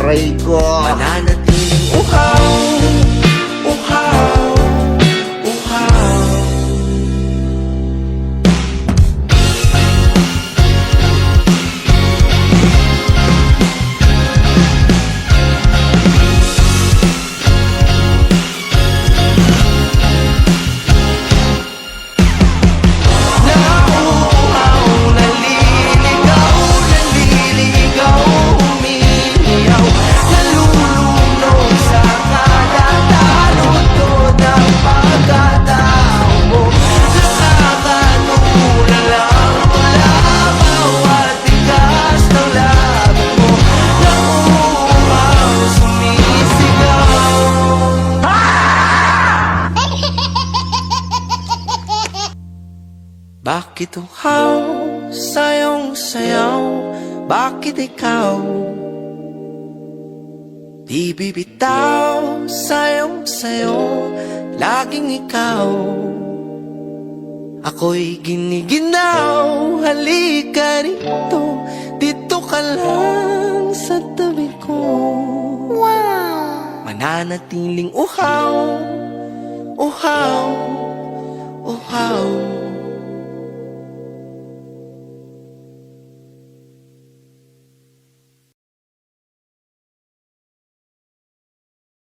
aray ko. Mananatiling uhaw, uhaw, uhaw. Nauuhaw, naliligaw, naliligaw, umiiyaw, nalulunod sa kadatalutod ng pagkatao mo. Nakakatulala mula bawat tigas ng labi mo. Nauuhaw, sumisigaw. Bakit uhaw, sayong sayaw? Bakit ikaw di bibitaw? Sayong sayo, laging ikaw. Ako'y giniginaw, halika rito, dito ka lang sa tabi ko. Mananatiling uhaw, uhaw, uhaw.